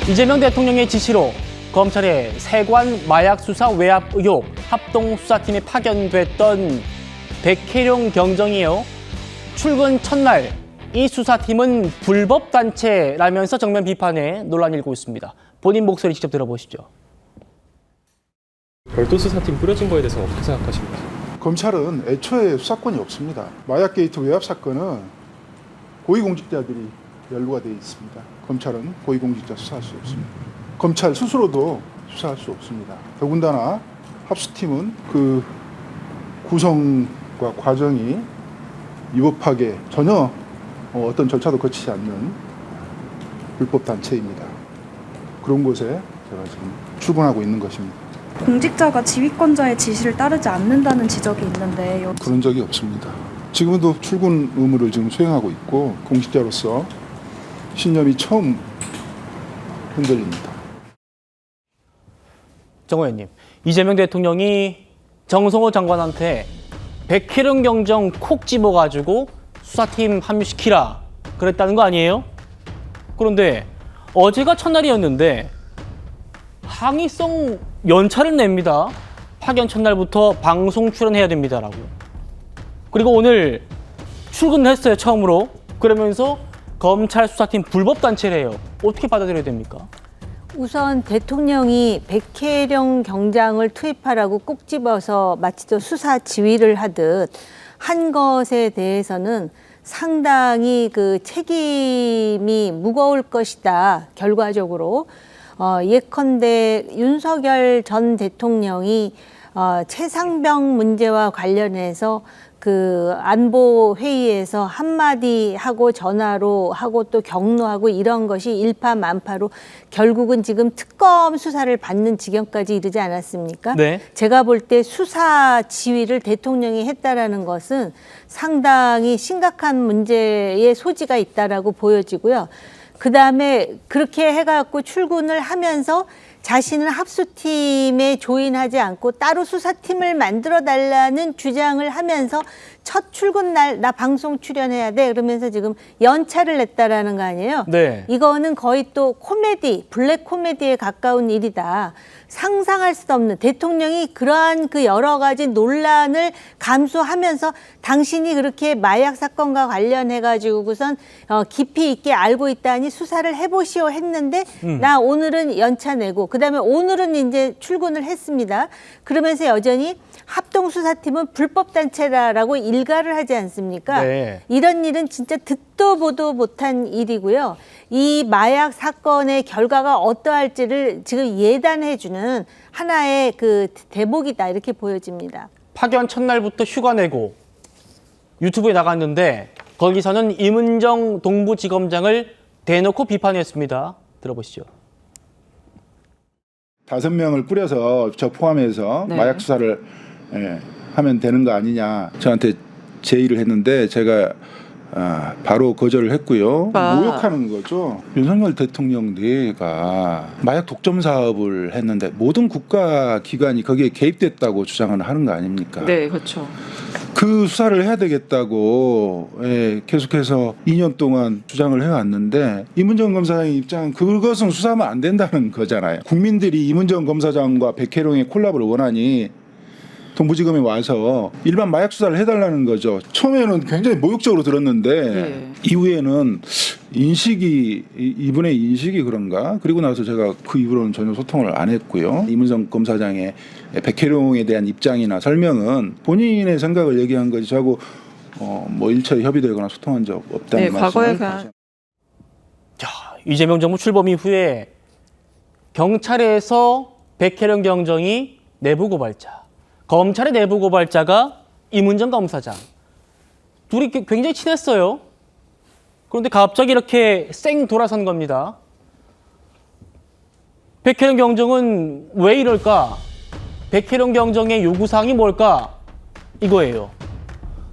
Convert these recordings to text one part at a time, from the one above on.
이재명 대통령의 지시로 검찰의 세관 마약 수사 외압 의혹 합동수사팀에 파견됐던 백혜룡 경정이요. 출근 첫날 이 수사팀은 불법 단체라면서 정면 비판에 논란이 일고 있습니다. 본인 목소리 직접 들어보시죠. 별도 수사팀 꾸려진 거에 대해서 어떻게 생각하십니까? 검찰은 애초에 수사권이 없습니다. 마약 게이트 외압 사건은 고위공직자들이 연루가 되어 있습니다. 검찰은 고위공직자 수사할 수 없습니다. 검찰 스스로도 수사할 수 없습니다. 더군다나 합수팀은 그 구성과 과정이 위법하게 전혀 어떤 절차도 거치지 않는 불법 단체입니다. 그런 곳에 제가 지금 출근하고 있는 것입니다. 공직자가 지휘권자의 지시를 따르지 않는다는 지적이 있는데 그런 적이 없습니다. 지금도 출근 의무를 지금 수행하고 있고 공직자로서 신념이 처음 흔들립니다. 정 의원님, 이재명 대통령이 정성호 장관한테 백혜룡 경정 콕 집어가지고 수사팀 합류시키라 그랬다는 거 아니에요? 그런데 어제가 첫날이었는데 항의성 연차를 냅니다. 파견 첫날부터 방송 출연해야 됩니다라고. 그리고 오늘 출근을 했어요, 처음으로. 그러면서 검찰 수사팀 불법 단체래요. 어떻게 받아들여야 됩니까? 우선 대통령이 백혜룡 경장을 투입하라고 꼭 집어서 마치 또 수사 지휘를 하듯 한 것에 대해서는 상당히 그 책임이 무거울 것이다, 결과적으로. 예컨대 윤석열 전 대통령이 최상병 문제와 관련해서 그 안보 회의에서 한마디 하고 전화로 하고 또 격노하고 이런 것이 일파만파로 결국은 지금 특검 수사를 받는 지경까지 이르지 않았습니까? 네. 제가 볼 때 수사 지휘를 대통령이 했다라는 것은 상당히 심각한 문제의 소지가 있다라고 보여지고요. 그다음에 그렇게 해갖고 출근을 하면서 자신은 합수팀에 조인하지 않고 따로 수사팀을 만들어달라는 주장을 하면서 첫 출근 날 나 방송 출연해야 돼 그러면서 지금 연차를 냈다라는 거 아니에요? 네. 이거는 거의 또 코미디, 블랙 코미디에 가까운 일이다. 상상할 수도 없는, 대통령이 그러한 그 여러 가지 논란을 감수하면서 당신이 그렇게 마약 사건과 관련해가지고선 깊이 있게 알고 있다니 수사를 해보시오 했는데 나 오늘은 연차 내고 그다음에 오늘은 이제 출근을 했습니다. 그러면서 여전히 합동수사팀은 불법단체다라고 일가를 하지 않습니까? 네. 이런 일은 진짜 듣도 보도 못한 일이고요. 이 마약 사건의 결과가 어떠할지를 지금 예단해주는 하나의 그 대목이다, 이렇게 보여집니다. 파견 첫날부터 휴가 내고 유튜브에 나갔는데 거기서는 임은정 동부지검장을 대놓고 비판했습니다. 들어보시죠. 5명을 꾸려서 저 포함해서 네. 마약 수사를 하면 되는 거 아니냐 저한테 제의를 했는데 제가 바로 거절을 했고요. 모욕하는 거죠. 윤석열 대통령 내가 마약 독점 사업을 했는데 모든 국가 기관이 거기에 개입됐다고 주장을 하는 거 아닙니까? 네, 그렇죠. 그 수사를 해야 되겠다고 계속해서 2년 동안 주장을 해왔는데 이문정 검사장의 입장은 그것은 수사하면 안 된다는 거잖아요. 국민들이 이문정 검사장과 백혜룡의 콜라보를 원하니 동부지검에 와서 일반 마약 수사를 해달라는 거죠. 처음에는 굉장히 모욕적으로 들었는데 네. 이후에는 이분의 인식이 그런가? 그리고 나서 제가 그 이후로는 전혀 소통을 안 했고요. 이문정 검사장의 백혜룡에 대한 입장이나 설명은 본인의 생각을 얘기한 거지 저하고 뭐 일체에 협의되거나 소통한 적 없다는 네, 과거에 말씀을 그냥 자, 이재명 정부 출범 이후에 경찰에서 백혜룡 경정이 내부 고발자, 검찰의 내부 고발자가 임은정 검사장. 둘이 굉장히 친했어요. 그런데 갑자기 이렇게 쌩 돌아선 겁니다. 백혜룡 경정은 왜 이럴까? 백혜룡 경정의 요구사항이 뭘까? 이거예요.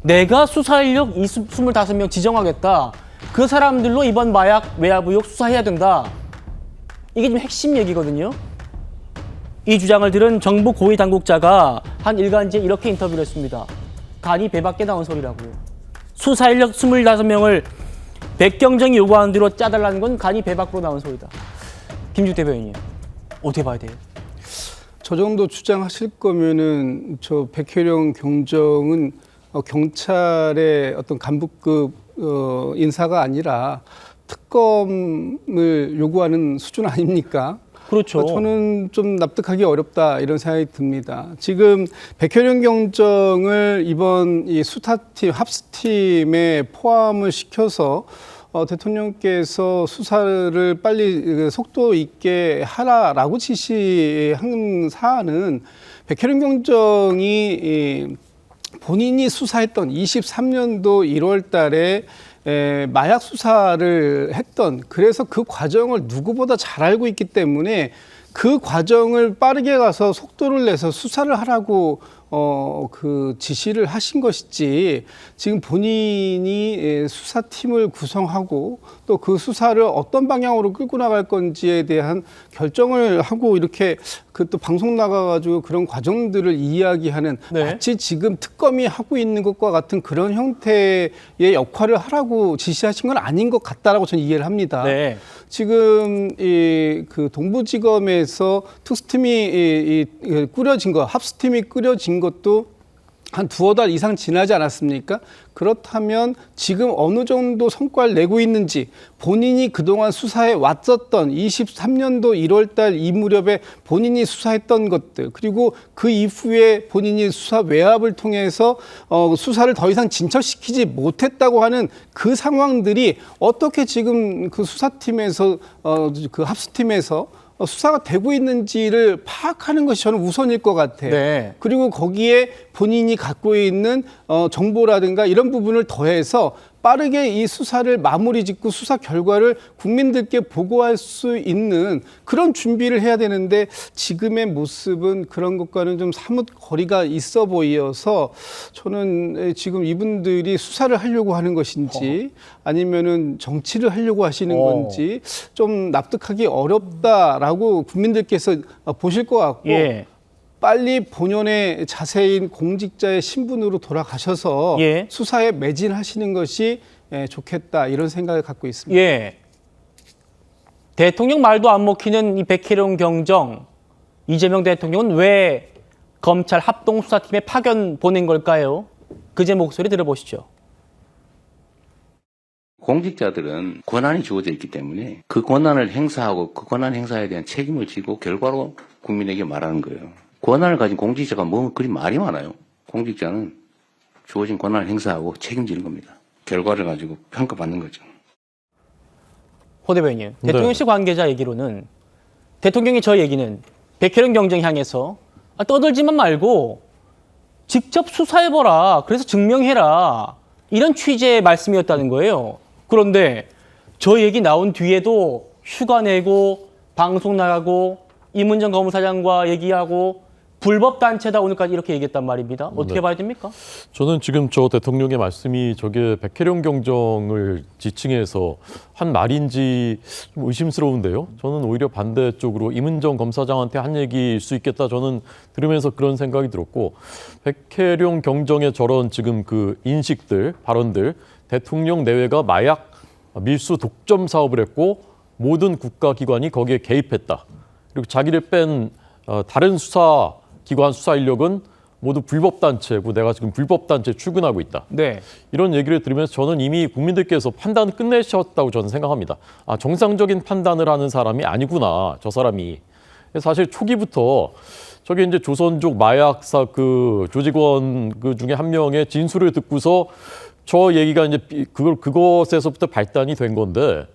내가 수사 인력 25명 지정하겠다. 그 사람들로 이번 마약 외압 의혹 수사해야 된다. 이게 지금 핵심 얘기거든요. 이 주장을 들은 정부 고위 당국자가 한 일간지에 이렇게 인터뷰를 했습니다. 간이 배 밖에 나온 소리라고요. 수사 인력 25명을 백경정이 요구하는 대로 짜달라는 건 간이 배 밖으로 나온 소리다. 김주 대변인님 어떻게 봐야 돼요? 저 정도 주장하실 거면은 저 백혜령 경정은 경찰의 어떤 간부급 인사가 아니라 특검을 요구하는 수준 아닙니까? 그렇죠. 저는 좀 납득하기 어렵다 이런 생각이 듭니다. 지금 백혜령 경정을 이번 이 수사팀 합수팀에 포함을 시켜서 대통령께서 수사를 빨리 속도 있게 하라라고 지시한 사안은 백혜령 경정이 본인이 수사했던 23년도 1월 달에 마약 수사를 했던, 그래서 그 과정을 누구보다 잘 알고 있기 때문에 그 과정을 빠르게 가서 속도를 내서 수사를 하라고 그 지시를 하신 것이지, 지금 본인이 수사팀을 구성하고 또 그 수사를 어떤 방향으로 끌고 나갈 건지에 대한 결정을 하고 이렇게 그 또 방송 나가가지고 그런 과정들을 이야기하는, 네. 마치 지금 특검이 하고 있는 것과 같은 그런 형태의 역할을 하라고 지시하신 건 아닌 것 같다라고 저는 이해를 합니다. 네. 지금 그 동부지검에서 특수팀이 꾸려진 거, 합수팀이 꾸려진 것도 한 두어 달 이상 지나지 않았습니까? 그렇다면 지금 어느 정도 성과를 내고 있는지, 본인이 그동안 수사해 왔었던 23년도 1월 달 이 무렵에 본인이 수사했던 것들, 그리고 그 이후에 본인이 수사 외압을 통해서 수사를 더 이상 진척시키지 못했다고 하는 그 상황들이 어떻게 지금 그 수사팀에서 그 합수팀에서 수사가 되고 있는지를 파악하는 것이 저는 우선일 것 같아요. 네. 그리고 거기에 본인이 갖고 있는 정보라든가 이런 부분을 더해서 빠르게 이 수사를 마무리 짓고 수사 결과를 국민들께 보고할 수 있는 그런 준비를 해야 되는데, 지금의 모습은 그런 것과는 좀 사뭇 거리가 있어 보여서 저는 지금 이분들이 수사를 하려고 하는 것인지 아니면은 정치를 하려고 하시는 건지 좀 납득하기 어렵다라고 국민들께서 보실 것 같고, 예. 빨리 본연의 자세인 공직자의 신분으로 돌아가셔서 예. 수사에 매진하시는 것이 좋겠다, 이런 생각을 갖고 있습니다. 예. 대통령 말도 안 먹히는 이 백혜령 경정, 이재명 대통령은 왜 검찰 합동수사팀에 파견 보낸 걸까요? 그제 목소리 들어보시죠. 공직자들은 권한이 주어져 있기 때문에 그 권한을 행사하고 그 권한 행사에 대한 책임을 지고 결과로 국민에게 말하는 거예요. 권한을 가진 공직자가 뭐 그리 말이 많아요. 공직자는 주어진 권한을 행사하고 책임지는 겁니다. 결과를 가지고 평가받는 거죠. 호 대변인, 대통령실 관계자 얘기로는 대통령이 저 얘기는 백혜령 경정 향해서 떠들지만 말고 직접 수사해보라, 그래서 증명해라, 이런 취지의 말씀이었다는 거예요. 그런데 저 얘기 나온 뒤에도 휴가 내고 방송 나가고 이문정 검사장과 얘기하고 불법 단체다 오늘까지 이렇게 얘기했단 말입니다. 어떻게 네. 봐야 됩니까? 저는 지금 저 대통령의 말씀이 저게 백혜령 경정을 지칭해서 한 말인지 좀 의심스러운데요. 저는 오히려 반대쪽으로 이문정 검사장한테 한 얘기일 수 있겠다. 저는 들으면서 그런 생각이 들었고, 백혜령 경정의 저런 지금 그 인식들, 발언들, 대통령 내외가 마약 밀수 독점 사업을 했고 모든 국가기관이 거기에 개입했다. 그리고 자기를 뺀 다른 수사기관 수사 인력은 모두 불법단체고 내가 지금 불법단체에 출근하고 있다. 네. 이런 얘기를 들으면서 저는 이미 국민들께서 판단을 끝내셨다고 저는 생각합니다. 정상적인 판단을 하는 사람이 아니구나, 저 사람이. 사실 초기부터 저게 이제 조선족 마약사 그 조직원 그 중에 한 명의 진술을 듣고서 저 얘기가 이제 그것에서부터 발단이 된 건데,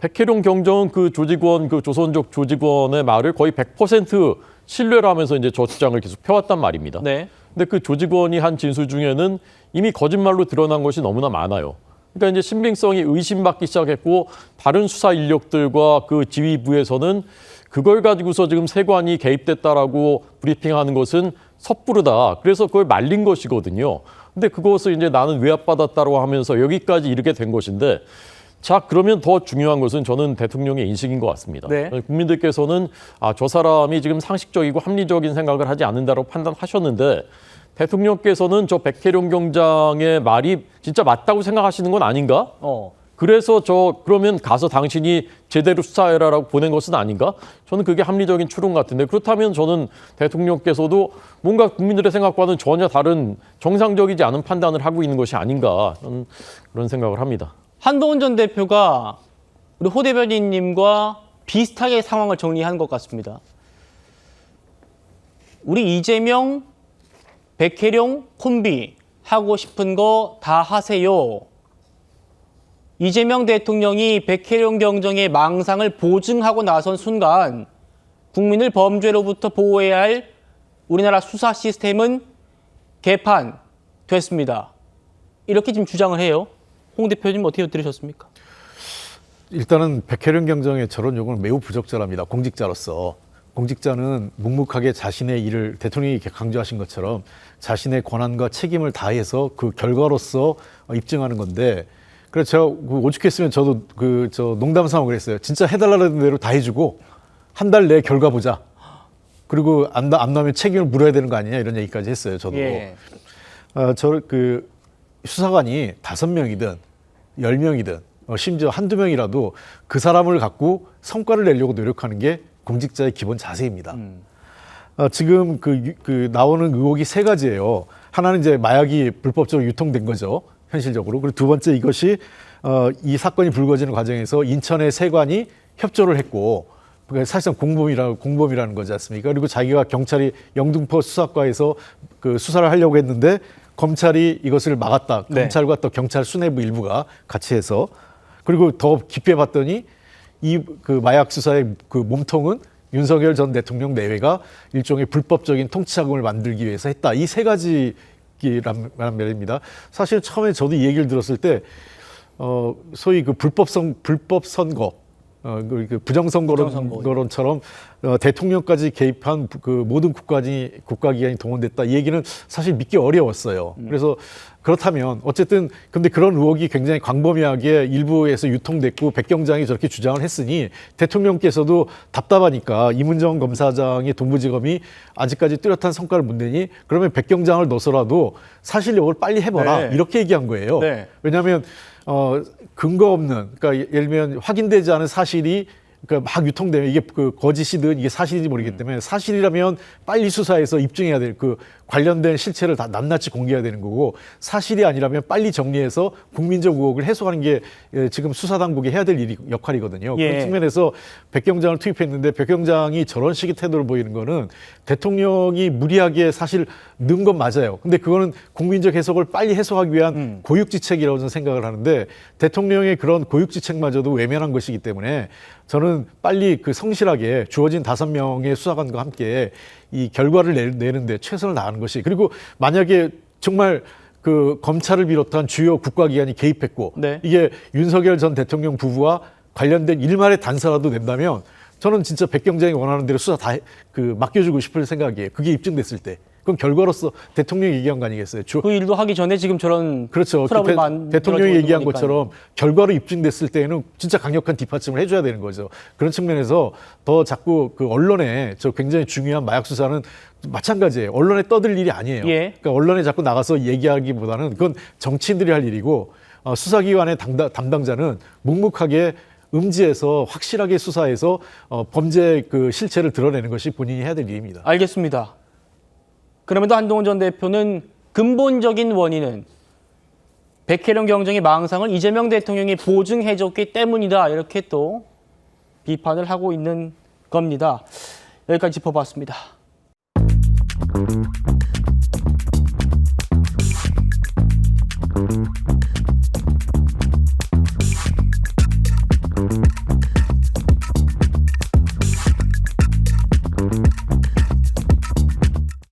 백혜령 경정은 그 조직원, 그 조선족 조직원의 말을 거의 100% 신뢰를 하면서 이제 저 주장을 계속 펴왔단 말입니다. 네. 근데 그 조직원이 한 진술 중에는 이미 거짓말로 드러난 것이 너무나 많아요. 그러니까 이제 신빙성이 의심받기 시작했고, 다른 수사 인력들과 그 지휘부에서는 그걸 가지고서 지금 세관이 개입됐다라고 브리핑하는 것은 섣부르다. 그래서 그걸 말린 것이거든요. 근데 그것을 이제 나는 외압받았다고 하면서 여기까지 이르게 된 것인데, 자, 그러면 더 중요한 것은 저는 대통령의 인식인 것 같습니다. 네. 국민들께서는 저 사람이 지금 상식적이고 합리적인 생각을 하지 않는다고 판단하셨는데, 대통령께서는 저 백혜령 경장의 말이 진짜 맞다고 생각하시는 건 아닌가? 그래서 그러면 가서 당신이 제대로 수사해라라고 보낸 것은 아닌가? 저는 그게 합리적인 추론 같은데, 그렇다면 저는 대통령께서도 뭔가 국민들의 생각과는 전혀 다른 정상적이지 않은 판단을 하고 있는 것이 아닌가, 저는 그런 생각을 합니다. 한동훈 전 대표가 우리 호 대변인님과 비슷하게 상황을 정리한 것 같습니다. 우리 이재명, 백혜룡 콤비 하고 싶은 거 다 하세요. 이재명 대통령이 백혜룡 경정의 망상을 보증하고 나선 순간 국민을 범죄로부터 보호해야 할 우리나라 수사 시스템은 개판됐습니다. 이렇게 지금 주장을 해요. 홍 대표님 어떻게 들으셨습니까? 일단은 백혜련 경정의 저런 요구는 매우 부적절합니다. 공직자로서. 공직자는 묵묵하게 자신의 일을 대통령이 이렇게 강조하신 것처럼 자신의 권한과 책임을 다해서 그 결과로서 입증하는 건데, 그래서 제가 오죽했으면 저도 농담 삼아 그랬어요. 진짜 해달라는 대로 다 해주고 한 달 내에 결과 보자. 그리고 안 나면 책임을 물어야 되는 거 아니냐 이런 얘기까지 했어요. 저도. 예. 수사관이 5명이든 10명이든 심지어 한두 명이라도 그 사람을 갖고 성과를 내려고 노력하는 게 공직자의 기본 자세입니다. 지금 나오는 의혹이 3가지예요. 하나는 이제 마약이 불법적으로 유통된 거죠. 현실적으로. 그리고 두 번째, 이것이 이 사건이 불거지는 과정에서 인천의 세관이 협조를 했고, 그러니까 사실상 공범이라는 거지 않습니까? 그리고 자기가 경찰이 영등포 수사과에서 그 수사를 하려고 했는데 검찰이 이것을 막았다. 네. 검찰과 또 경찰 수뇌부 일부가 같이 해서. 그리고 더 깊이 봤더니 그 마약 수사의 그 몸통은 윤석열 전 대통령 내외가 일종의 불법적인 통치자금을 만들기 위해서 했다. 이 3가지란 말입니다. 사실 처음에 저도 이 얘기를 들었을 때 소위 그 불법 선거, 그 부정선거론처럼 대통령까지 개입한 그 모든 국가기관이 동원됐다. 이 얘기는 사실 믿기 어려웠어요. 그래서 그렇다면 어쨌든 근데 그런 의혹이 굉장히 광범위하게 일부에서 유통됐고 백경장이 저렇게 주장을 했으니 대통령께서도 답답하니까 이문정 검사장의 동부지검이 아직까지 뚜렷한 성과를 못 내니 그러면 백경장을 넣어서라도 사실력을 빨리 해봐라. 네. 이렇게 얘기한 거예요. 네. 왜냐하면 근거 없는, 그러니까 예를 들면 확인되지 않은 사실이 그러니까 막 유통되면 이게 그 거짓이든 이게 사실인지 모르기 때문에 사실이라면 빨리 수사해서 입증해야 될 그 관련된 실체를 다 낱낱이 공개해야 되는 거고, 사실이 아니라면 빨리 정리해서 국민적 의혹을 해소하는 게 지금 수사당국이 해야 될 역할이거든요. 예. 그런 측면에서 백경장을 투입했는데 백경장이 저런 식의 태도를 보이는 거는 대통령이 무리하게 사실 넣은 건 맞아요. 근데 그거는 국민적 해석을 빨리 해소하기 위한 고육지책이라고 저는 생각을 하는데, 대통령의 그런 고육지책마저도 외면한 것이기 때문에 저는 빨리 그 성실하게 주어진 5명의 수사관과 함께 이 결과를 내는데 최선을 다하는 것이, 그리고 만약에 정말 그 검찰을 비롯한 주요 국가기관이 개입했고 네. 이게 윤석열 전 대통령 부부와 관련된 일말의 단서라도 낸다면 저는 진짜 백경장이 원하는 대로 수사 다 맡겨주고 싶을 생각이에요. 그게 입증됐을 때. 그럼 결과로서 대통령이 얘기한 거 아니겠어요? 그 일도 하기 전에 지금 저런 그렇죠. 트러블이 대통령이 얘기한 거니까요. 것처럼 결과로 입증됐을 때에는 진짜 강력한 뒷받침을 해줘야 되는 거죠. 그런 측면에서 더 자꾸 그 언론에 저 굉장히 중요한 마약 수사는 마찬가지예요. 언론에 떠들 일이 아니에요. 예. 그러니까 언론에 자꾸 나가서 얘기하기보다는 그건 정치인들이 할 일이고, 수사기관의 담당자는 묵묵하게 음지에서 확실하게 수사해서 범죄 그 실체를 드러내는 것이 본인이 해야 될 일입니다. 알겠습니다. 그럼에도 한동훈 전 대표는 근본적인 원인은 백혜련 경정의 망상을 이재명 대통령이 보증해줬기 때문이다. 이렇게 또 비판을 하고 있는 겁니다. 여기까지 짚어봤습니다.